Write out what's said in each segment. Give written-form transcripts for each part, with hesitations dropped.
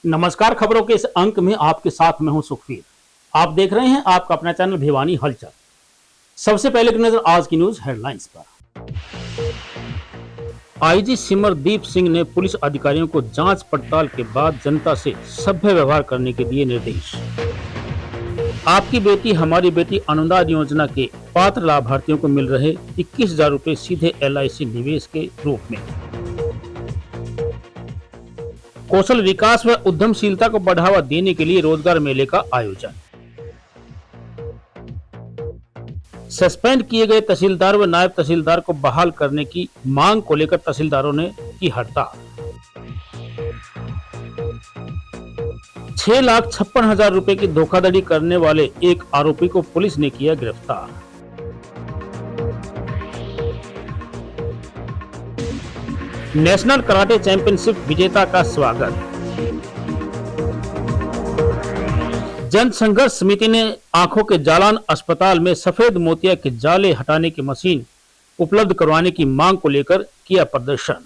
नमस्कार। खबरों के इस अंक में आपके साथ मैं हूं सुखवीर। आप देख रहे हैं आपका अपना चैनल भिवानी हलचल। सबसे पहले की नजर आज की न्यूज हेडलाइंस पर। आईजी सिमरदीप सिंह ने पुलिस अधिकारियों को जांच पड़ताल के बाद जनता से सभ्य व्यवहार करने के दिए निर्देश। आपकी बेटी हमारी बेटी अनुदान योजना के पात्र लाभार्थियों को मिल रहे 21,000 रुपए सीधे LIC निवेश के रूप में। कौशल विकास व उद्यमशीलता को बढ़ावा देने के लिए रोजगार मेले का आयोजन। सस्पेंड किए गए तहसीलदार व नायब तहसीलदार को बहाल करने की मांग को लेकर तहसीलदारों ने की हड़ताल। 6,56,000 रुपए की धोखाधड़ी करने वाले एक आरोपी को पुलिस ने किया गिरफ्तार। नेशनल कराटे चैंपियनशिप विजेता का स्वागत। जन संघर्ष समिति ने आंखों के जालान अस्पताल में सफेद मोतिया के जाले हटाने की मशीन उपलब्ध करवाने की मांग को लेकर किया प्रदर्शन।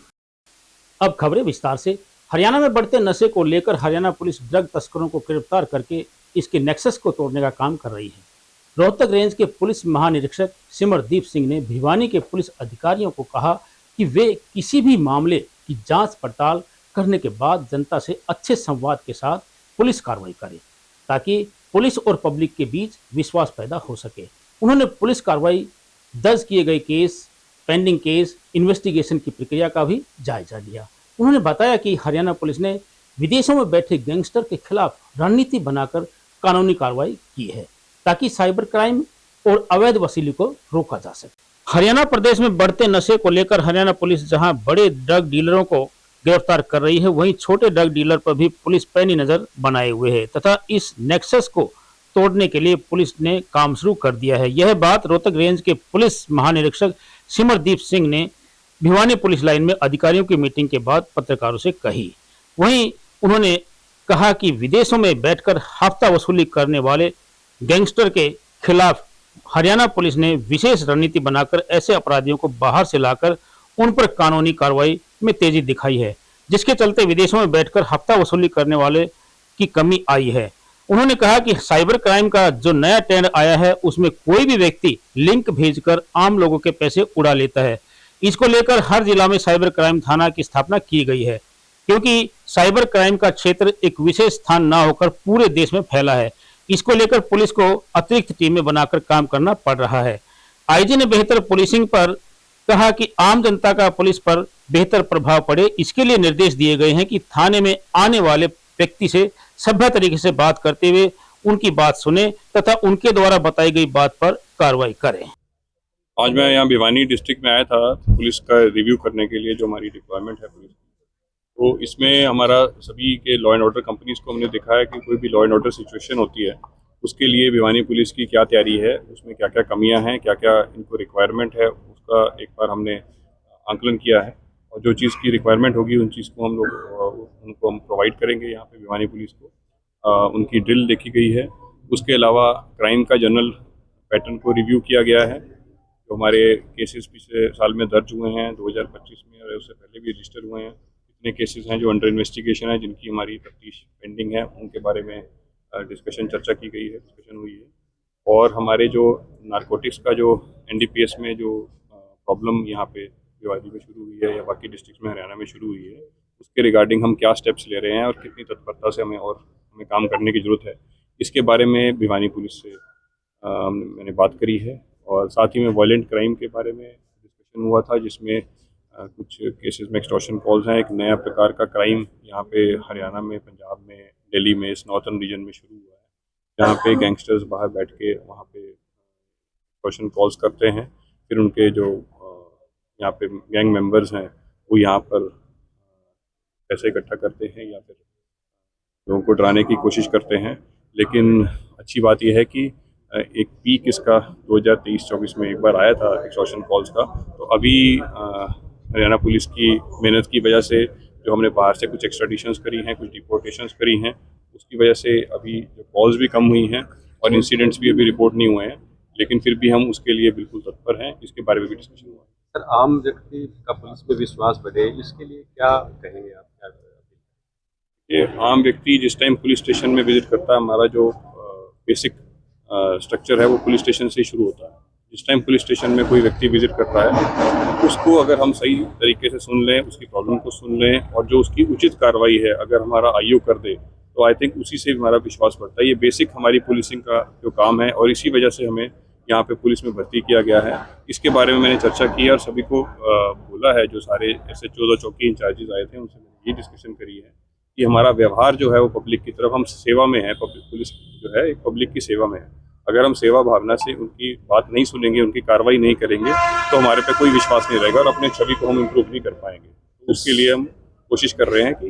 अब खबरें विस्तार से। हरियाणा में बढ़ते नशे को लेकर हरियाणा पुलिस ड्रग तस्करों को गिरफ्तार करके इसके नेक्सस को तोड़ने का काम कर रही है। रोहतक रेंज के पुलिस महानिरीक्षक सिमरदीप सिंह ने भिवानी के पुलिस अधिकारियों को कहा कि वे किसी भी मामले की जांच पड़ताल करने के बाद जनता से अच्छे संवाद के साथ पुलिस कार्रवाई करें ताकि पुलिस और पब्लिक के बीच विश्वास पैदा हो सके। उन्होंने पुलिस कार्रवाई, दर्ज किए गए केस, पेंडिंग केस, इन्वेस्टिगेशन की प्रक्रिया का भी जायजा लिया। उन्होंने बताया कि हरियाणा पुलिस ने विदेशों में बैठे गैंगस्टर के खिलाफ रणनीति बनाकर कानूनी कार्रवाई की है ताकि साइबर क्राइम और अवैध वसूली को रोका जा सके। हरियाणा प्रदेश में बढ़ते नशे को लेकर हरियाणा पुलिस जहां बड़े ड्रग डीलरों को गिरफ्तार कर रही है, वहीं छोटे ड्रग डीलर पर भी पुलिस पैनी नजर बनाए हुए है तथा इस नेक्सस को तोड़ने के लिए पुलिस ने काम शुरू कर दिया है। यह बात रोहतक रेंज के पुलिस महानिरीक्षक सिमरदीप सिंह ने भिवानी पुलिस लाइन में अधिकारियों की मीटिंग के बाद पत्रकारों से कही। वहीं उन्होंने कहा कि विदेशों में बैठकर हफ्ता वसूली करने वाले गैंगस्टर के खिलाफ हरियाणा पुलिस ने विशेष रणनीति बनाकर ऐसे अपराधियों को बाहर से लाकर उन पर कानूनी कार्रवाई में तेजी दिखाई है, जिसके चलते विदेशों में बैठकर हफ्ता वसूली करने वाले की कमी आई है। उन्होंने कहा कि साइबर क्राइम का जो नया ट्रेंड आया है उसमें कोई भी व्यक्ति लिंक भेजकर आम लोगों के पैसे उड़ा लेता है। इसको लेकर हर जिला में साइबर क्राइम थाना की स्थापना की गई है क्योंकि साइबर क्राइम का क्षेत्र एक विशेष स्थान न होकर पूरे देश में फैला है। इसको लेकर पुलिस को अतिरिक्त टीमें बनाकर काम करना पड़ रहा है। आईजी ने बेहतर पुलिसिंग पर कहा कि आम जनता का पुलिस पर बेहतर प्रभाव पड़े, इसके लिए निर्देश दिए गए हैं कि थाने में आने वाले व्यक्ति से सभ्य तरीके से बात करते हुए उनकी बात सुने तथा उनके द्वारा बताई गई बात पर कार्रवाई करें। आज मैं यहाँ भिवानी डिस्ट्रिक्ट में आया था पुलिस का रिव्यू करने के लिए, जो हमारी डिप्लॉयमेंट है पुलिस, तो इसमें हमारा सभी के लॉ एंड ऑर्डर कंपनीज को हमने दिखा है कि कोई भी लॉ एंड ऑर्डर सिचुएशन होती है उसके लिए भिवानी पुलिस की क्या तैयारी है, उसमें क्या क्या कमियां हैं, क्या क्या इनको रिक्वायरमेंट है, उसका एक बार हमने आंकलन किया है और जो चीज़ की रिक्वायरमेंट होगी उन चीज़ को हम लोग उनको हम प्रोवाइड करेंगे यहाँ पे भिवानी पुलिस को। उनकी ड्रिल देखी गई है। उसके अलावा क्राइम का जनरल पैटर्न को रिव्यू किया गया है। जो हमारे केसेस पिछले साल में दर्ज हुए हैं 2025 में और उससे पहले भी रजिस्टर हुए हैं, इतने केसेस हैं जो अंडर इन्वेस्टिगेशन है, जिनकी हमारी तफ्तीश पेंडिंग है, उनके बारे में चर्चा की गई है, डिस्कशन हुई है। और हमारे जो नारकोटिक्स का जो NDPS में जो प्रॉब्लम यहाँ पे भिवानी में शुरू हुई है या बाकी डिस्ट्रिक्ट में हरियाणा में शुरू हुई है, उसके रिगार्डिंग हम क्या स्टेप्स ले रहे हैं और कितनी तत्परता से हमें काम करने की ज़रूरत है, इसके बारे में भिवानी पुलिस से मैंने बात करी है। और साथ ही में वायलेंट क्राइम के बारे में डिस्कशन हुआ था, जिसमें कुछ केसेस में एक्सटॉर्शन कॉल्स हैं। एक नया प्रकार का क्राइम यहाँ पे हरियाणा में, पंजाब में, दिल्ली में, इस नॉर्थन रीजन में शुरू हुआ है, जहाँ पे गैंगस्टर्स बाहर बैठ के वहाँ पे एक्सटॉर्शन कॉल्स करते हैं। फिर उनके जो यहाँ पे गैंग मेंबर्स हैं वो यहाँ पर पैसे इकट्ठा करते हैं या फिर लोगों को डराने की कोशिश करते हैं। लेकिन अच्छी बात यह है कि एक पीक इसका 2023-24 में एक बार आया था एक्सटॉर्शन कॉल्स का। तो अभी हरियाणा पुलिस की मेहनत की वजह से जो हमने बाहर से कुछ एक्स्ट्राडिशंस करी हैं, कुछ डिपोर्टेशंस करी हैं, उसकी वजह से अभी जो कॉल्स भी कम हुई हैं और इंसिडेंट्स भी अभी रिपोर्ट नहीं हुए हैं, लेकिन फिर भी हम उसके लिए बिल्कुल तत्पर हैं। इसके बारे में भी डिस्कशन हुआ है। सर, आम व्यक्ति का पुलिस पे विश्वास बढ़े, इसके लिए क्या कहेंगे आप? क्या ये आम व्यक्ति जिस टाइम पुलिस स्टेशन में विजिट करता है, हमारा जो बेसिक स्ट्रक्चर है वो पुलिस स्टेशन से ही शुरू होता है। जिस टाइम पुलिस स्टेशन में कोई व्यक्ति विजिट करता है, उसको अगर हम सही तरीके से सुन लें, उसकी प्रॉब्लम को सुन लें और जो उसकी उचित कार्रवाई है अगर हमारा आईओ कर दे, तो आई थिंक उसी से हमारा विश्वास बढ़ता है। ये बेसिक हमारी पुलिसिंग का जो काम है और इसी वजह से हमें यहाँ पे पुलिस में भर्ती किया गया है। इसके बारे में मैंने चर्चा की और सभी को बोला है, जो सारे SHOs और चौकी इंचार्जेस आए थे उनसे मैंने ये डिस्कशन करी है कि हमारा व्यवहार जो है वो पब्लिक की तरफ, हम सेवा में है, पब्लिक पुलिस जो है एक पब्लिक की सेवा में है। अगर हम सेवा भावना से उनकी बात नहीं सुनेंगे, उनकी कार्रवाई नहीं करेंगे, तो हमारे पे कोई विश्वास नहीं रहेगा और अपने छवि को हम इम्प्रूव नहीं कर पाएंगे। तो उसके लिए हम कोशिश कर रहे हैं कि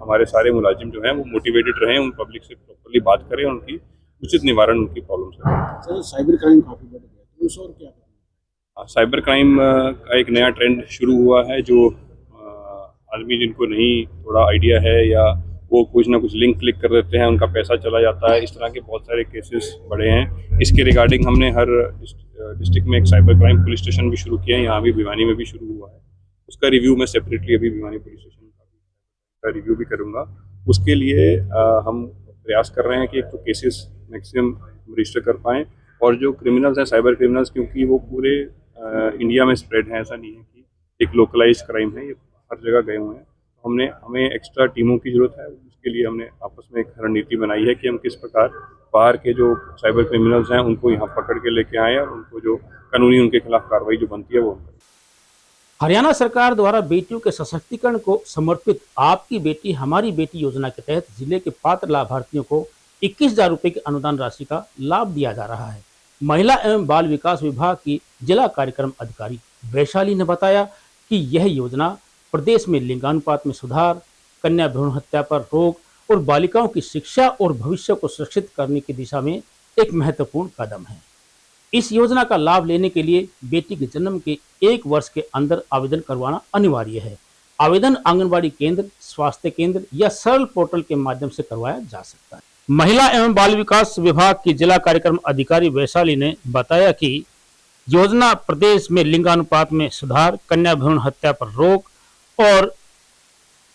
हमारे सारे मुलाजिम जो हैं वो मोटिवेटेड रहें, उन पब्लिक से प्रॉपरली बात करें, उनकी उचित निवारण उनकी प्रॉब्लम्स करें। सर, साइबर क्राइम काफ़ी बढ़ गया, तो उस और क्या करना है? साइबर क्राइम का एक नया ट्रेंड शुरू हुआ है, जो आदमी जिनको नहीं थोड़ा आइडिया है या वो कुछ ना कुछ लिंक क्लिक कर देते हैं, उनका पैसा चला जाता है। इस तरह के बहुत सारे केसेस बढ़े हैं। इसके रिगार्डिंग हमने हर डिस्ट्रिक्ट में एक साइबर क्राइम पुलिस स्टेशन भी शुरू किया है। यहाँ भी भिवानी में भी शुरू हुआ है। उसका रिव्यू मैं सेपरेटली अभी भिवानी पुलिस स्टेशन का रिव्यू भी करूँगा। उसके लिए हम प्रयास कर रहे हैं कि एक तो केसेस मैक्सिमम रजिस्टर कर पाएँ, और जो क्रिमिनल्स हैं, साइबर क्रिमिनल्स, क्योंकि वो पूरे इंडिया में स्प्रेड हैं, ऐसा नहीं है कि एक लोकलाइज्ड क्राइम है, ये हर जगह गए हुए हैं। तो हमें एक्स्ट्रा टीमों की ज़रूरत है। उसके लिए हमने आपस में एक रणनीति बनाई है कि हम किस प्रकार बाहर के जो साइबर क्रिमिनल्स हैं उनको यहाँ पकड़ के लेके आएँ और उनको जो कानूनी उनके खिलाफ कार्रवाई जो बनती है वो करें। हरियाणा सरकार द्वारा बेटियों के सशक्तिकरण को समर्पित आपकी बेटी हमारी बेटी योजना के तहत जिले के पात्र लाभार्थियों को 21,000 रुपए की अनुदान राशि का लाभ दिया जा रहा है। महिला एवं बाल विकास विभाग की जिला कार्यक्रम अधिकारी वैशाली ने बताया कि यह योजना प्रदेश में लिंगानुपात में सुधार, कन्या भ्रूण हत्या पर रोक और बालिकाओं की शिक्षा और भविष्य को सुरक्षित करने की दिशा में एक महत्वपूर्ण कदम है। इस योजना का लाभ लेने के लिए बेटी के जन्म के 1 वर्ष के अंदर आवेदन करवाना अनिवार्य है। आवेदन आंगनबाड़ी केंद्र, स्वास्थ्य केंद्र या सरल पोर्टल के माध्यम से करवाया जा सकता है। महिला एवं बाल विकास विभाग की जिला कार्यक्रम अधिकारी वैशाली ने बताया कि योजना प्रदेश में लिंगानुपात में सुधार, कन्या भ्रूण हत्या पर रोक और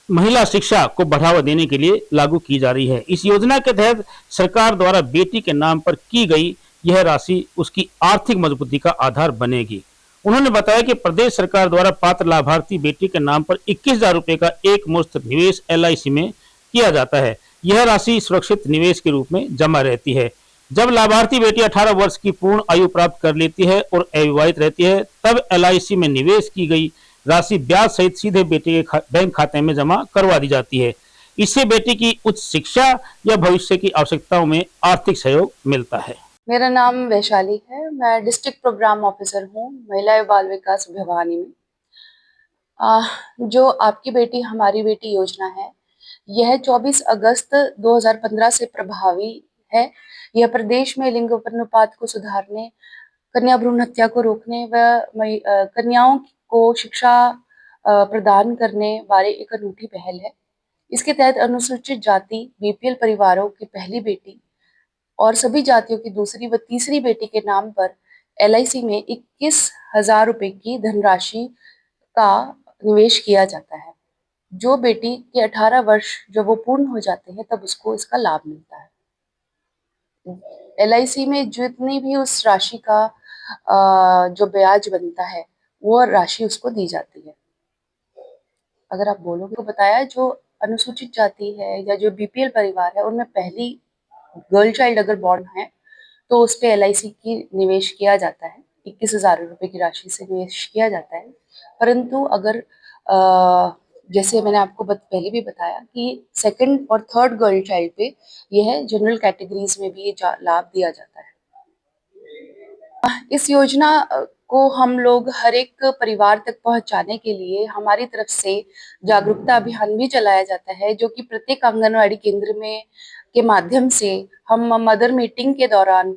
महिला शिक्षा को बढ़ावा देने के लिए लागू की जा रही है। इस योजना के तहत सरकार द्वारा बेटी के नाम पर की गई यह राशि उसकी आर्थिक मजबूती का आधार बनेगी। उन्होंने बताया कि प्रदेश सरकार द्वारा पात्र लाभार्थी बेटी के नाम पर 21,000 रुपए का एक मुश्त निवेश LIC में किया जाता है। यह राशि सुरक्षित निवेश के रूप में जमा रहती है। जब लाभार्थी बेटी 18 वर्ष की पूर्ण आयु प्राप्त कर लेती है और अविवाहित रहती है, तब LIC में निवेश की गई राशि ब्याज सहित सीधे बेटे के बैंक खाते में जमा करवा दी जाती है। इससे बेटी की उच्च शिक्षा या भविष्य की आवश्यकताओं में आर्थिक सहयोग मिलता है। मेरा नाम वैशाली है। मैं डिस्ट्रिक्ट प्रोग्राम ऑफिसर हूँ महिला एवं बाल विकास भिवानी में। जो आपकी बेटी हमारी बेटी योजना है, यह 24 अगस्त 2015 से प्रभावी है। यह प्रदेश में लिंग अनुपात को सुधारने, कन्या भ्रूण हत्या को रोकने व कन्याओं को शिक्षा प्रदान करने वाले एक अनूठी पहल है। इसके तहत अनुसूचित जाति BPL परिवारों की पहली बेटी और सभी जातियों की दूसरी व तीसरी बेटी के नाम पर LIC में 21,000 रुपए की धनराशि का निवेश किया जाता है। जो बेटी के 18 वर्ष जब वो पूर्ण हो जाते हैं, तब उसको इसका लाभ मिलता है। LIC में जितनी भी उस राशि का जो ब्याज बनता है, वो राशि उसको दी जाती है। अगर आप बोलोगे तो बताया, जो अनुसूचित जाति है या जो BPL परिवार है, उनमें पहली गर्ल चाइल्ड अगर बॉर्न है तो उस पे LIC की निवेश किया जाता है। 21,000 रुपए की राशि से निवेश किया जाता है। परंतु अगर जैसे मैंने आपको पहले भी बताया कि सेकंड और थर्ड गर्ल चाइल्ड पे यह जनरल कैटेगरीज में भी ये लाभ दिया जाता है। इस योजना को हम लोग हर एक परिवार तक पहुंचाने के लिए हमारी तरफ से जागरूकता अभियान भी चलाया जाता है, जो कि प्रत्येक आंगनवाड़ी केंद्र में के माध्यम से हम मदर मीटिंग के दौरान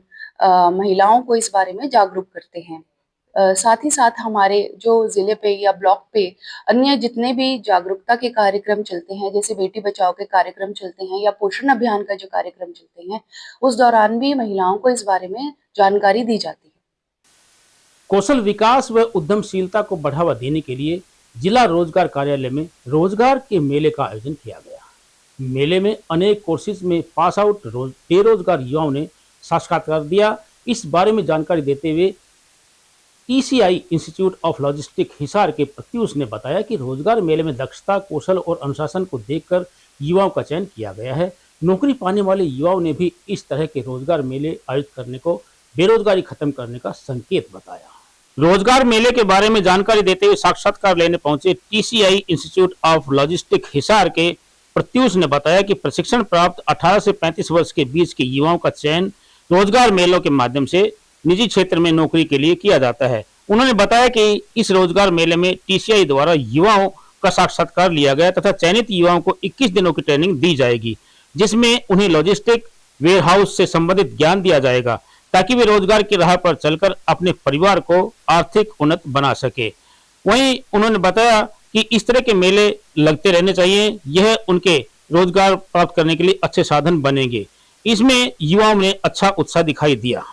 महिलाओं को इस बारे में जागरूक करते हैं। साथ ही साथ हमारे जो जिले पे या ब्लॉक पे अन्य जितने भी जागरूकता के कार्यक्रम चलते हैं, जैसे बेटी बचाओ के कार्यक्रम चलते हैं या पोषण अभियान का जो कार्यक्रम चलते हैं, उस दौरान भी महिलाओं को इस बारे में जानकारी दी जाती है। कौशल विकास व उद्यमशीलता को बढ़ावा देने के लिए जिला रोजगार कार्यालय में रोजगार के मेले का आयोजन किया गया। मेले में अनेक कोर्सेज में पास आउट बेरोजगार युवाओं ने साक्षात्कार दिया। इस बारे में जानकारी देते हुए TCI institute of logistic Hisar के प्रत्युष ने बताया कि रोजगार मेले में दक्षता, कौशल और अनुशासन को देखकर युवाओं का चयन किया गया है। नौकरी पाने वाले युवाओं ने भी इस तरह के रोजगार मेले आयोजित करने को बेरोजगारी खत्म करने का संकेत बताया। रोजगार मेले के बारे में जानकारी देते हुए साक्षात्कार लेने पहुंचे TCI institute of logistic Hisar के प्रत्युष ने बताया कि प्रशिक्षण प्राप्त 18 से 35 वर्ष के बीच के युवाओं का चयन रोजगार मेलों के माध्यम से निजी क्षेत्र में नौकरी के लिए किया जाता है। उन्होंने बताया कि इस रोजगार मेले में टीसीआई द्वारा युवाओं का साक्षात्कार लिया गया तथा चयनित युवाओं को 21 दिनों की ट्रेनिंग दी जाएगी, जिसमें उन्हें लॉजिस्टिक वेयरहाउस से संबंधित ज्ञान दिया जाएगा ताकि वे रोजगार की राह पर चलकर अपने परिवार को आर्थिक उन्नत बना सके। वहीं उन्होंने बताया कि इस तरह के मेले लगते रहने चाहिए, यह उनके रोजगार प्राप्त करने के लिए अच्छे साधन बनेंगे। इसमें युवाओं ने अच्छा उत्साह दिखाई दिया।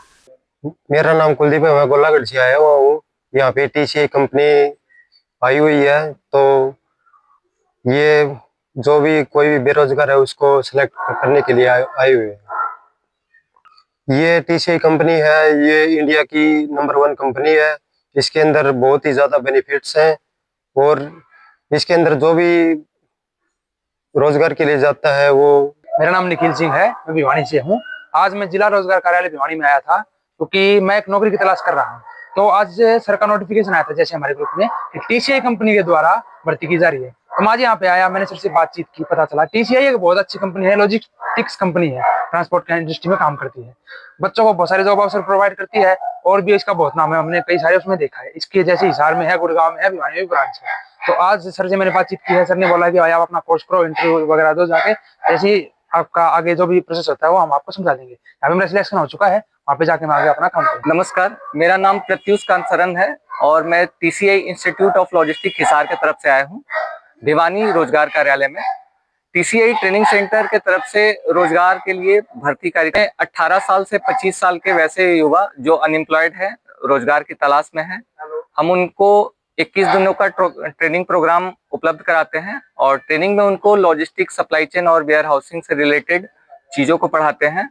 मेरा नाम कुलदीप है, मैं गोलागढ़ से आया हुआ हूँ। यहाँ पे टीसीआई कंपनी आई हुई है, तो ये जो भी कोई भी बेरोजगार है उसको सिलेक्ट करने के लिए आई हुई है। ये टीसीआई कंपनी है, ये इंडिया की नंबर 1 कंपनी है। इसके अंदर बहुत ही ज्यादा बेनिफिट्स हैं और इसके अंदर जो भी रोजगार के लिए जाता है वो। मेरा नाम निखिल सिंह है, मैं भिवानी से हूँ। आज मैं जिला रोजगार कार्यालय भिवानी में आया था क्योंकि मैं एक नौकरी की तलाश कर रहा हूँ। तो आज सर का नोटिफिकेशन आया था जैसे हमारे ग्रुप में कि टीसीआई कंपनी के द्वारा भर्ती की जा रही है। तो मैं आज यहाँ पे आया, मैंने सर से बातचीत की, पता चला टीसीआई एक बहुत अच्छी कंपनी है, लॉजिस्टिक्स कंपनी है, ट्रांसपोर्ट की इंडस्ट्री में काम करती है, बच्चों को बहुत सारे जॉब अवसर प्रोवाइड करती है और भी इसका बहुत नाम है, हमने कई सारे उसमें देखा है। इसके जैसे हिसार में है, गुड़गांव में है, भिवानी में ब्रांच है। तो आज सर से मैंने बातचीत की है, सर ने बोला कि भाई आप अपना कोर्स करो, इंटरव्यू वगैरह दो जाके, जैसे आपका आगे जो भी प्रोसेस होता है वो हम आपको समझा देंगे। यहाँ पे मेरा सिलेक्शन हो चुका है, वहाँ पे जाके मैं आगे अपना काम करूँगा। नमस्कार, मेरा नाम प्रत्युष कांत सरन है और मैं TCI institute of logistic Hisar के तरफ से आया हूँ भिवानी रोजगार कार्यालय में। टीसीआई ट्रेनिंग सेंटर के तरफ से रोजगार के लिए भर्ती कार्यक्रम 18 साल से 25 साल के वैसे युवा जो अनएम्प्लॉयड है, रोजगार की तलाश में है, हम उनको 21 दिनों का ट्रेनिंग प्रोग्राम उपलब्ध कराते हैं और ट्रेनिंग में उनको लॉजिस्टिक, सप्लाई चेन और वेयर हाउसिंग से रिलेटेड चीजों को पढ़ाते हैं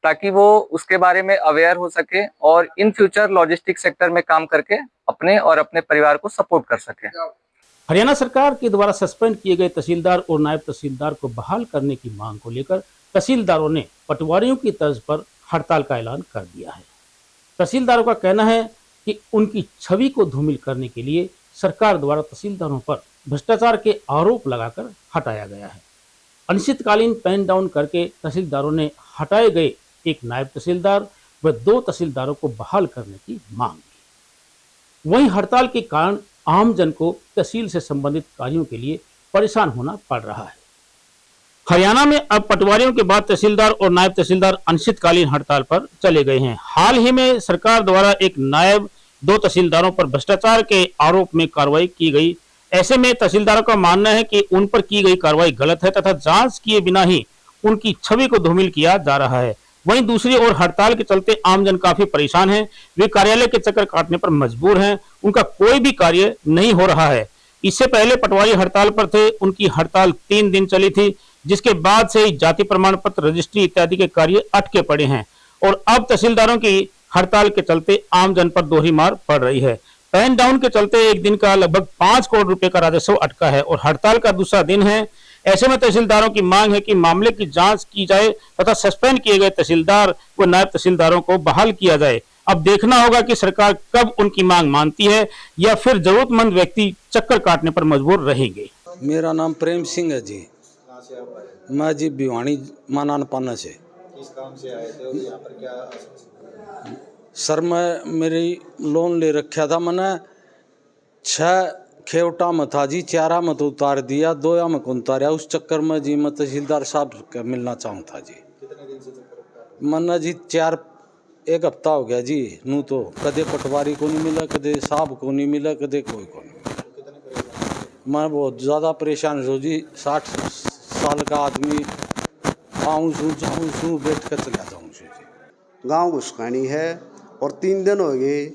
ताकि वो उसके बारे में अवेयर हो सके और इन फ्यूचर लॉजिस्टिक सेक्टर में काम करके अपने और अपने परिवार को सपोर्ट कर सके। हरियाणा सरकार के द्वारा सस्पेंड किए गए तहसीलदार और नायब तहसीलदार को बहाल करने की मांग को लेकर तहसीलदारों ने पटवारियों की तर्ज पर हड़ताल का ऐलान कर दिया है। तहसीलदारों का कहना है कि उनकी छवि को धूमिल करने के लिए सरकार द्वारा तहसीलदारों पर भ्रष्टाचार के आरोप लगाकर हटाया गया है। अनिश्चितकालीन पेन डाउन करके तहसीलदारों ने हटाए गए एक नायब तहसीलदार व 2 तहसीलदारों को बहाल करने की मांग की। वहीं हड़ताल के कारण आमजन को तहसील से संबंधित कार्यों के लिए परेशान होना पड़ रहा है। हरियाणा में अब पटवारियों के बाद तहसीलदार और नायब तहसीलदार अनिश्चितकालीन हड़ताल पर चले गए हैं। हाल ही में सरकार द्वारा एक नायब 2 तहसीलदारों पर भ्रष्टाचार के आरोप में कार्रवाई की गई। ऐसे में तहसीलदारों का मानना है कि उन पर की गई कार्रवाई गलत है तथा जांच किए बिना ही उनकी छवि को धूमिल किया जा रहा है। वहीं दूसरी ओर हड़ताल के चलते आमजन काफी परेशान है, वे कार्यालय के चक्कर काटने पर मजबूर हैं, उनका कोई भी कार्य नहीं हो रहा है। इससे पहले पटवारी हड़ताल पर थे, उनकी हड़ताल 3 दिन चली थी, जिसके बाद से ही जाति प्रमाण पत्र, रजिस्ट्री इत्यादि के कार्य अटके पड़े हैं और अब तहसीलदारों की हड़ताल के चलते आमजन पर दोहरी मार पड़ रही है। पेन डाउन के चलते एक दिन का लगभग 5 करोड़ रुपए का राजस्व अटका है और हड़ताल का दूसरा दिन है। ऐसे में तहसीलदारों की मांग है कि मामले की जांच की जाए तथा सस्पेंड किए गए तहसीलदार व नायब तहसीलदारों को बहाल किया जाए। अब देखना होगा कि सरकार कब उनकी मांग मानती है या फिर जरूरतमंद व्यक्ति चक्कर काटने पर मजबूर रहेंगे। मेरा नाम प्रेम सिंह है जी। मैं जी भिवानी मानान पाना से। किस काम से आए थे और यहाँ पर क्या? सर मैं मेरी लोन ले रखा था, मैंने 6 खेवटा में था जी, 4 में तो उतार दिया, 2 में को उतारा। उस चक्कर में जी मैं तहसीलदार साहब का मिलना चाहूँ था जी। कितने दिन से चक्कर? मैंने जी 1 हफ्ता हो गया जी। नू तो कदे पटवारी को नहीं मिला, कदे साहब को नहीं मिला, कदे कोई को नहीं मिला। कितने परेशान? मैं बहुत ज़्यादा परेशान हो जी। 60 साल का आदमी, आऊँ सू जाऊँ सू बैठ कर चला जाऊँ जी। गांव घुसकानी है और 3 दिन हो गए,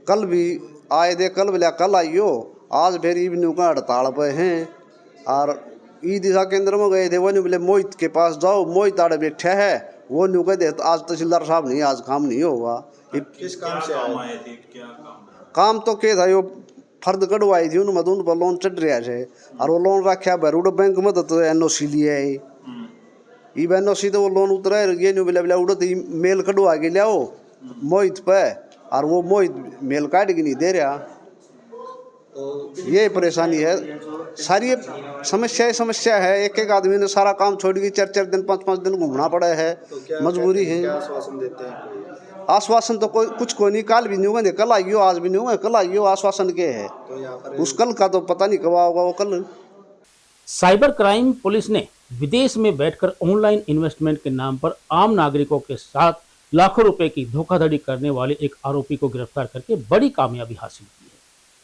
कल भी आए थे, कल बोला कल आइयो, आज फिर इवनिंग का हड़ताल पे हैं और ई दिशा केंद्र में गए थे, वो नहीं बोले मोहित के पास जाओ, मोहित आड़े बैठा है, वो नहीं कह दे आज तहसीलदार साहब नहीं, आज काम नहीं होगा। किस काम से आए थे? काम तो क्या था, यो फर्द कढ़वाई थी उनमें, तो उन पर लोन चढ़ रहा है और वो लोन रखा बरूड बैंक में, तो NOC लिया है, ई NOC तो वो लोन उतरा है, ये नहीं बोले बोले उड़ो तो मेल कढ़वा के लियाओ मोहित पे, और वो मोहित मेल काट के नहीं दे रहा। ये परेशानी है, सारी समस्या है। एक एक आदमी ने सारा काम छोड़ के 4-4 दिन 5-5 दिन घूमना पड़ा है, मजबूरी है। आश्वासन देते हैं? आश्वासन तो कोई नहीं, कल भी नहीं हुआ, कल आइयो, आज भी नहीं हुआ, कल आइयो, आश्वासन के है उस कल का तो पता नहीं कब होगा वो कल। साइबर क्राइम पुलिस ने विदेश में बैठकर ऑनलाइन इन्वेस्टमेंट के नाम पर आम नागरिकों के साथ लाखों रुपए की धोखाधड़ी करने वाले एक आरोपी को गिरफ्तार करके बड़ी कामयाबी हासिल की है।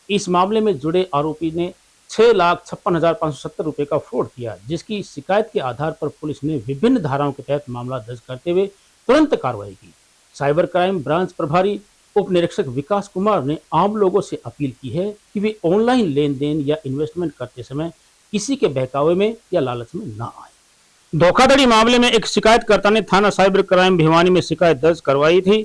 इस मामले में जुड़े आरोपी ने 6,56,570 रुपए का फ्रॉड किया, जिसकी शिकायत के आधार पर पुलिस ने विभिन्न धाराओं के तहत मामला दर्ज करते हुए तुरंत कार्रवाई की। साइबर क्राइम ब्रांच प्रभारी उप निरीक्षक विकास कुमार ने आम लोगों से अपील की है कि वे ऑनलाइन लेन देन या इन्वेस्टमेंट करते समय किसी के बहकावे में या लालच में ना आए। धोखाधड़ी मामले में एक शिकायतकर्ता ने थाना साइबर क्राइम भिवानी में शिकायत दर्ज करवाई थी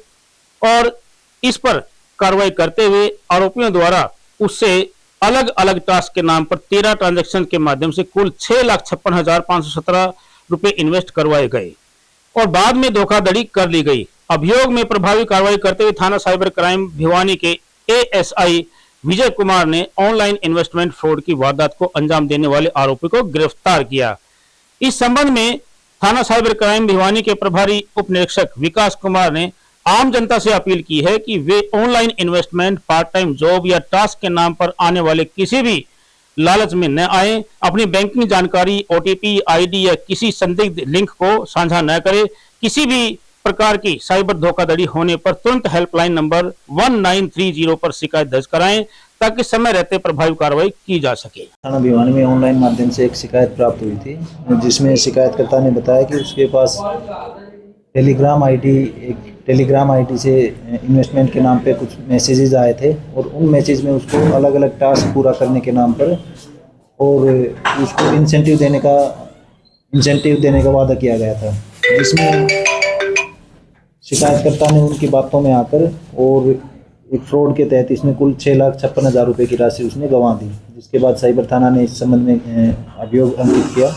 और इस पर कार्रवाई करते हुए आरोपियों द्वारा उससे अलग अलग टास्क के नाम पर 13 ट्रांजैक्शन के माध्यम से कुल 6,56,517 रुपए इन्वेस्ट करवाए गए और बाद में धोखाधड़ी कर ली गई। अभियोग में प्रभावी कार्रवाई करते हुए थाना साइबर क्राइम भिवानी के ASI विजय कुमार ने ऑनलाइन इन्वेस्टमेंट फ्रॉड की वारदात को अंजाम देने वाले आरोपी को गिरफ्तार किया। इस संबंध में थाना साइबर क्राइम भिवानी के प्रभारी उप निरीक्षक विकास कुमार ने आम जनता से अपील की है कि वे online investment, part time job या टास्क के नाम पर आने वाले किसी भी लालच में न आए। अपनी बैंकिंग जानकारी, OTP, ID या किसी संदिग्ध लिंक को साझा न करें। किसी भी प्रकार की साइबर धोखाधड़ी होने पर तुरंत हेल्पलाइन नंबर 1930 पर शिकायत दर्ज कराएं ताकि समय रहते प्रभावी कार्रवाई की जा सके। थाना भिवानी में ऑनलाइन माध्यम से एक शिकायत प्राप्त हुई थी, जिसमें शिकायतकर्ता ने बताया कि उसके पास टेलीग्राम आईडी से इन्वेस्टमेंट के नाम पे कुछ मैसेजेस आए थे और उन मैसेज में उसको अलग अलग टास्क पूरा करने के नाम पर और उसको इंसेंटिव देने का वादा किया गया था, जिसमें शिकायतकर्ता ने उनकी बातों में आकर और एक फ्रॉड के तहत इसमें कुल 6,56,000 रुपये की राशि उसने गंवा दी। जिसके बाद साइबर थाना ने इस संबंध में अभियोग अंकित किया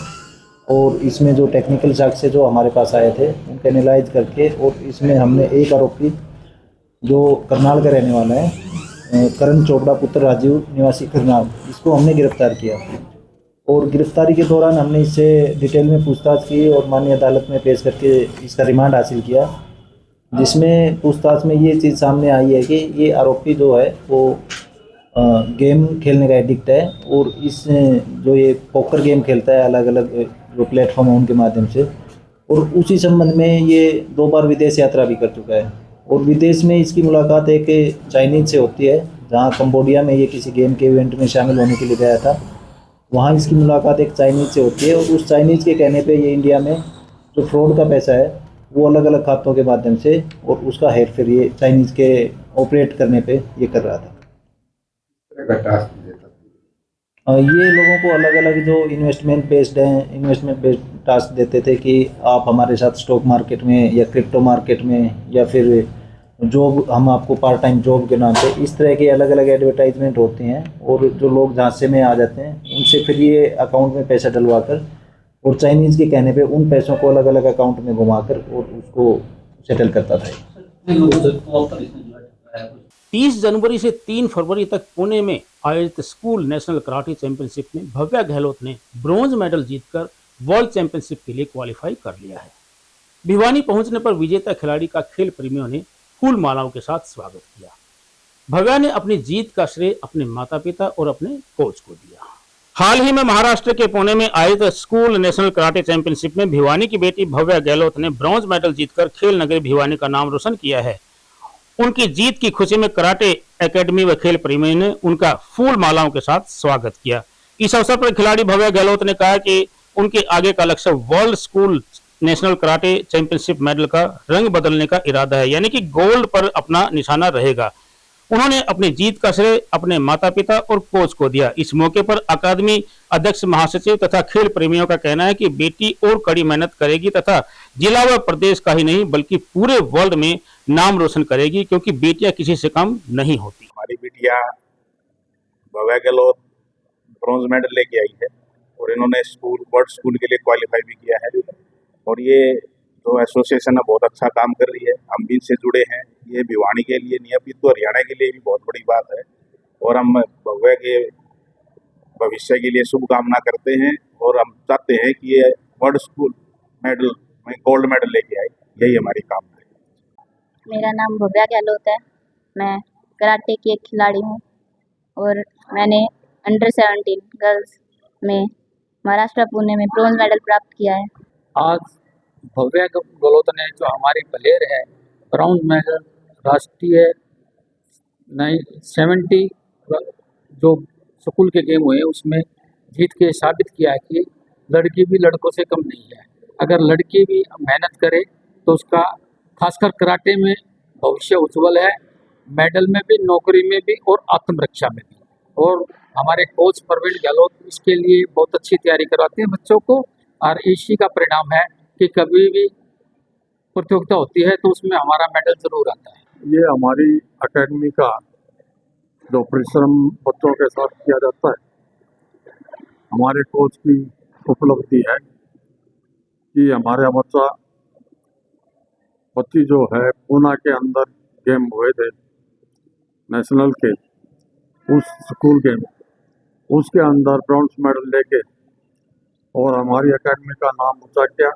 और इसमें जो टेक्निकल साक्ष्य जो हमारे पास आए थे उनको एनालाइज करके और इसमें हमने एक आरोपी जो करनाल का रहने वाला है, करण चोपड़ा पुत्र राजीव निवासी करनाल, इसको हमने गिरफ्तार किया और गिरफ्तारी के दौरान हमने इससे डिटेल में पूछताछ की और माननीय अदालत में पेश करके इसका रिमांड हासिल किया, जिसमें पूछताछ में ये चीज़ सामने आई है कि ये आरोपी जो है वो गेम खेलने का एडिक्ट है और इस जो ये पोकर गेम खेलता है अलग अलग जो प्लेटफॉर्म है उनके माध्यम से, और उसी संबंध में ये 2 बार विदेश यात्रा भी कर चुका है और विदेश में इसकी मुलाकात एक चाइनीज से होती है, जहाँ कंबोडिया में ये किसी गेम के इवेंट में शामिल होने के लिए गया था, वहाँ इसकी मुलाकात एक चाइनीज से होती है और उस चाइनीज के कहने पे ये इंडिया में जो फ्रॉड का पैसा है वो अलग अलग खातों के माध्यम से और उसका हेर फेर ये चाइनीज के ऑपरेट करने पे ये कर रहा था। ये लोगों को अलग अलग जो इन्वेस्टमेंट बेस्ड टास्क देते थे कि आप हमारे साथ स्टॉक मार्केट में या क्रिप्टो मार्केट में या फिर जॉब, हम आपको पार्ट टाइम जॉब के नाम पे इस तरह के अलग अलग एडवर्टाइजमेंट होते हैं और जो लोग झांसे में आ जाते हैं उनसे फिर ये अकाउंट में पैसा डलवा कर और चाइनीज़ के कहने पे उन पैसों को अलग अलग अकाउंट में घुमाकर और उसको सेटल करता था। 30 जनवरी से 3 फरवरी तक पुणे में आयोजित स्कूल नेशनल कराटे चैंपियनशिप में भव्या गहलोत ने ब्रॉन्ज मेडल जीतकर वर्ल्ड चैंपियनशिप के लिए क्वालिफाई कर लिया है। भिवानी पहुंचने पर विजेता खिलाड़ी का खेल प्रेमियों ने फूल मालाओं के साथ स्वागत किया। भव्या ने अपनी जीत का श्रेय अपने माता पिता और अपने कोच को दिया। हाल ही में महाराष्ट्र के पुणे में आयोजित स्कूल नेशनल कराटे चैंपियनशिप में भिवानी की बेटी भव्या गहलोत ने ब्रॉन्ज मेडल जीतकर खेल नगरी भिवानी का नाम रोशन किया है। उनकी जीत की खुशी में कराटे एकेडमी व खेल प्रेमियों ने उनका फूल मालाओं के साथ स्वागत किया। इस अवसर पर खिलाड़ी भव्या गहलोत ने कहा कि उनके आगे का लक्ष्य world school national karate championship medal का रंग बदलने का इरादा है, यानी कि गोल्ड पर अपना निशाना रहेगा। उन्होंने अपनी जीत का श्रेय अपने माता पिता और कोच को दिया। इस मौके पर अकादमी अध्यक्ष महासचिव तथा खेल प्रेमियों का कहना है कि बेटी और कड़ी मेहनत करेगी तथा जिला व प्रदेश का ही नहीं बल्कि पूरे वर्ल्ड में नाम रोशन करेगी, क्योंकि बेटियां किसी से कम नहीं होती। हमारी बिटिया भव्या गहलोत ब्रॉन्ज मेडल लेके आई है और इन्होंने वर्ल्ड स्कूल के लिए क्वालिफाई भी किया है और ये जो एसोसिएशन है बहुत अच्छा काम कर रही है। हम भी इनसे जुड़े हैं। ये भिवानी के लिए नियमित तो हरियाणा के लिए भी बहुत बड़ी बात है और हम भव्या के भविष्य के लिए शुभकामना करते हैं और हम चाहते हैं कि ये वर्ल्ड स्कूल मेडल में गोल्ड मेडल लेके आए, यही हमारी कामना है। मेरा नाम भव्या गहलोत है। मैं कराटे की एक खिलाड़ी हूँ और मैंने अंडर 17 गर्ल्स में महाराष्ट्र पुणे में ब्रॉन्ज मेडल प्राप्त किया है। आज भव्या गहलोत ने जो हमारी प्लेयर है ब्रॉन्ज मेडल राष्ट्रीय 70 जो स्कूल के गेम हुए उसमें जीत के साबित किया है कि लड़की भी लड़कों से कम नहीं है। अगर लड़की भी मेहनत करे तो उसका खासकर कराटे में भविष्य उज्जवल है, मेडल में भी, नौकरी में भी और आत्मरक्षा में भी। और हमारे कोच प्रवीण गहलोत इसके लिए बहुत अच्छी तैयारी करवाते हैं बच्चों को और इसी का परिणाम है कि कभी भी प्रतियोगिता होती है तो उसमें हमारा मेडल जरूर आता है। ये हमारी एकेडमी का जो परिश्रम बच्चों के साथ किया जाता है, हमारे कोच की उपलब्धि है कि हमारे बच्ची जो है पूना के अंदर गेम हुए थे नेशनल के, उस स्कूल गेम उसके अंदर ब्रॉन्ज मेडल लेके और हमारी एकेडमी का नाम ऊंचा किया,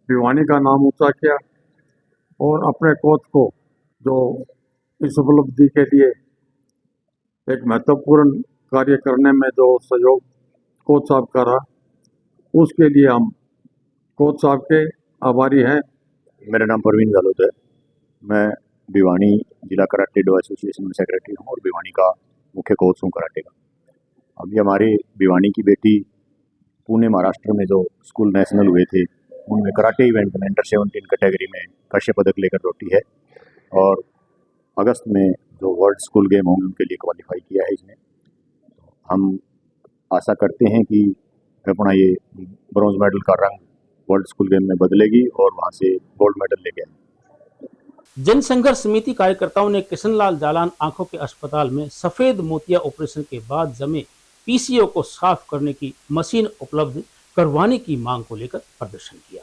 भिवानी का नाम ऊंचा किया और अपने कोच को जो इस उपलब्धि के लिए एक महत्वपूर्ण कार्य करने में जो सहयोग कोच साहब का रहा, उसके लिए हम कोच साहब के आभारी हैं। मेरा नाम प्रवीण गहलोत है। मैं भिवानी जिला कराटे डो एसोसिएशन में सेक्रेटरी हूँ और भिवानी का मुख्य कोच हूँ कराटे का। अभी हमारे भिवानी की बेटी पुणे महाराष्ट्र में जो स्कूल नेशनल हुए थे उनमें कराटे इवेंट में अंडर 17 कैटेगरी में कांस्य पदक लेकर लौटी है और अगस्त में जो वर्ल्ड स्कूल गेम होंगे उनके लिए क्वालिफाई किया है इसने। हम आशा करते हैं कि अपना ये ब्रॉन्ज मेडल का रंग वर्ल्ड स्कूल गेम में बदलेगी और वहाँ से गोल्ड मेडल लेके आएगी। जन संघर्ष समिति कार्यकर्ताओं ने किशनलाल जालान आंखों के अस्पताल में सफेद मोतिया ऑपरेशन के बाद जमे पीसीओ को साफ करने की मशीन उपलब्ध करवाने की मांग को लेकर प्रदर्शन किया।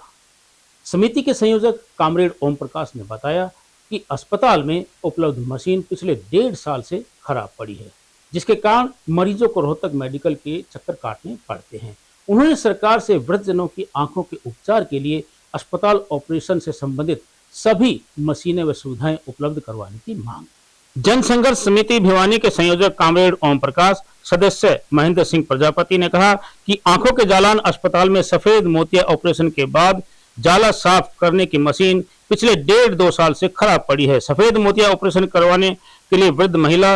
समिति के संयोजक कामरेड ओम प्रकाश ने बताया कि अस्पताल में उपलब्ध मशीन पिछले 1.5 साल से खराब पड़ी है, जिसके कारण मरीजों को रोहतक मेडिकल के चक्कर काटने पड़ते हैं। उन्होंने सरकार से वृद्धजनों की आंखों के उपचार के लिए अस्पताल ऑपरेशन से संबंधित सभी मशीनें व सुविधाएं उपलब्ध करवाने की मांग। जन संघर्ष समिति भिवानी के संयोजक कामरेड ओम प्रकाश, सदस्य महेंद्र सिंह प्रजापति ने कहा कि आंखों के जालान अस्पताल में सफेद मोतिया ऑपरेशन के बाद जाला साफ करने की मशीन पिछले 1.5-2 साल से खराब पड़ी है। सफेद मोतिया ऑपरेशन करवाने के लिए वृद्ध महिला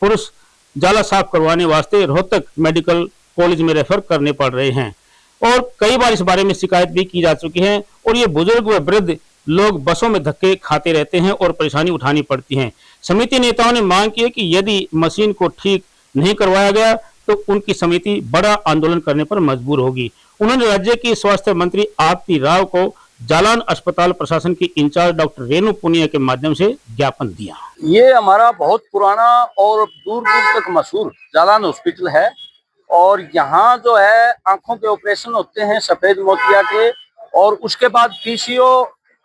पुरुष जाला साफ करवाने वास्ते रोहतक मेडिकल कॉलेज में रेफर करने पड़ रहे हैं और कई बार इस बारे में शिकायत भी की जा चुकी है और ये बुजुर्ग व वृद्ध लोग बसों में धक्के खाते रहते हैं और परेशानी उठानी पड़ती है। समिति नेताओं ने मांग की है कि यदि मशीन को ठीक नहीं करवाया गया तो उनकी समिति बड़ा आंदोलन करने पर मजबूर होगी। उन्होंने राज्य की स्वास्थ्य मंत्री आरती राव को जालान अस्पताल प्रशासन की इंचार्ज डॉक्टर रेणु पुनिया के माध्यम से ज्ञापन दिया। ये हमारा बहुत पुराना और दूर दूर तक मशहूर जालान हॉस्पिटल है और यहाँ जो है आंखों के ऑपरेशन होते हैं सफेद मोतिया के और उसके बाद पीसीओ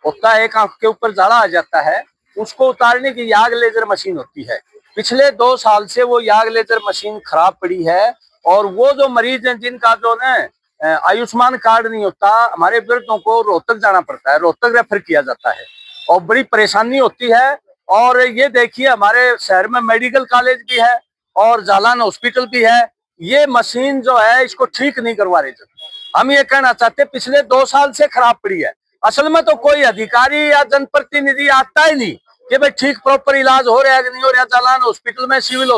होता है, एक आंख के ऊपर जाला आ जाता है, उसको उतारने की याग लेजर मशीन होती है। पिछले 2 साल से वो याग लेजर मशीन खराब पड़ी है और वो जो मरीज हैं जिनका जो ना आयुष्मान कार्ड नहीं होता, हमारे वृद्धों को रोहतक जाना पड़ता है, रोहतक रेफर किया जाता है और बड़ी परेशानी होती है। और ये देखिए हमारे शहर में मेडिकल कॉलेज भी है और जालान हॉस्पिटल भी है, ये मशीन जो है इसको ठीक नहीं करवा रहे। हम ये कहना चाहते पिछले 2 साल से खराब पड़ी है। असल में तो कोई अधिकारी या जनप्रतिनिधि आता ही नहीं, कि भाई ठीक प्रॉपर इलाज हो रहा है कि नहीं हो रहा। जालान हॉस्पिटल में, सिविल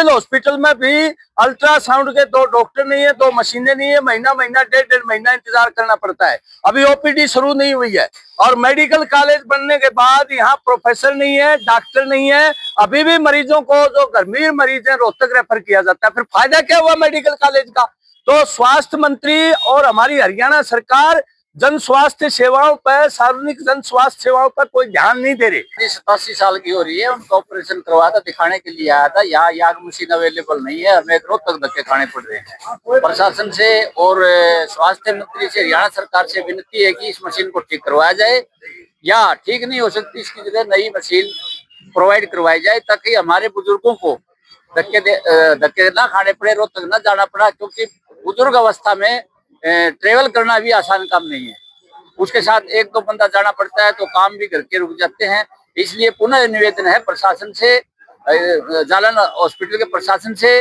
हॉस्पिटल में भी अल्ट्रासाउंड के 2 डॉक्टर नहीं है, 2 मशीनें नहीं है, महीना डेढ़ महीना इंतजार करना पड़ता है। अभी ओपीडी शुरू नहीं हुई है और मेडिकल कॉलेज बनने के बाद यहाँ प्रोफेसर नहीं है, डॉक्टर नहीं है। अभी भी मरीजों को, जो गंभीर मरीज है, रोहतक रेफर किया जाता है। फिर फायदा क्या हुआ मेडिकल कॉलेज का? तो स्वास्थ्य मंत्री और हमारी हरियाणा सरकार जन स्वास्थ्य सेवाओं पर, सार्वजनिक जन स्वास्थ्य सेवाओं पर कोई ध्यान नहीं दे रही। 87 साल की हो रही है, उनका ऑपरेशन करवाया था, दिखाने के लिए आया था। यहाँ याग मशीन अवेलेबल नहीं है, हमें रोहतक धक्के खाने पड़ रहे हैं। प्रशासन से और स्वास्थ्य मंत्री से, हरियाणा सरकार से विनती है कि इस मशीन को ठीक करवाया जाए, या ठीक नहीं हो सकती इसकी जगह नई मशीन प्रोवाइड करवाई जाए, ताकि हमारे बुजुर्गों को धक्के ना खाने पड़े, रोहतक ना जाना पड़ा। क्योंकि बुजुर्ग अवस्था में ट्रेवल करना भी आसान काम नहीं है, उसके साथ 1-2 बंदा जाना पड़ता है तो काम भी घर के रुक जाते हैं। इसलिए पुनः निवेदन है प्रशासन से, जालन हॉस्पिटल के प्रशासन से,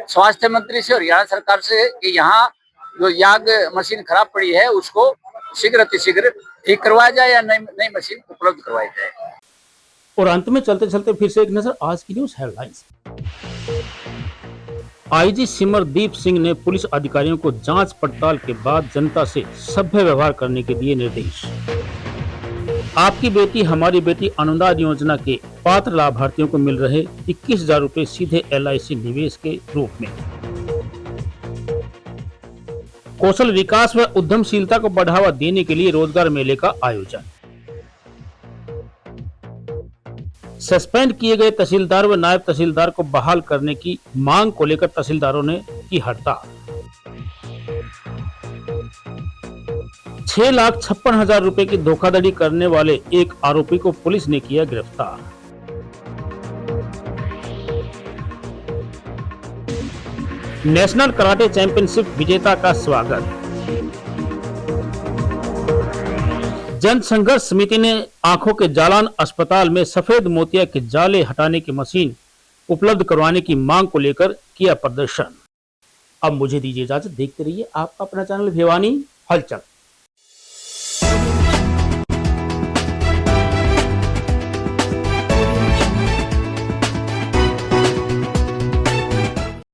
स्वास्थ्य मंत्री से और हरियाणा सरकार से कि यहाँ जो याग मशीन खराब पड़ी है उसको शीघ्र अतिशीघ्र ठीक करवाया जाए या नई मशीन उपलब्ध करवाई जाए। और अंत में चलते चलते फिर से एक नजर आज की news headlines. IG Simardeep Singh ने पुलिस अधिकारियों को जांच पड़ताल के बाद जनता से सभ्य व्यवहार करने के दिए निर्देश। आपकी बेटी हमारी बेटी अनुदान योजना के पात्र लाभार्थियों को मिल रहे 21,000 रुपए सीधे LIC निवेश के रूप में। कौशल विकास व उद्यमशीलता को बढ़ावा देने के लिए रोजगार मेले का आयोजन। सस्पेंड किए गए तहसीलदार व नायब तहसीलदार को बहाल करने की मांग को लेकर तहसीलदारों ने की हड़ताल। 6,56,000 रुपए की धोखाधड़ी करने वाले एक आरोपी को पुलिस ने किया गिरफ्तार। नेशनल कराटे चैंपियनशिप विजेता का स्वागत। जन संघर्ष समिति ने आंखों के जालान अस्पताल में सफेद मोतिया के जाले हटाने की मशीन उपलब्ध करवाने की मांग को लेकर किया प्रदर्शन। अब मुझे दीजिए इजाजत, देखते रहिए आपका अपना चैनल भिवानी हलचल।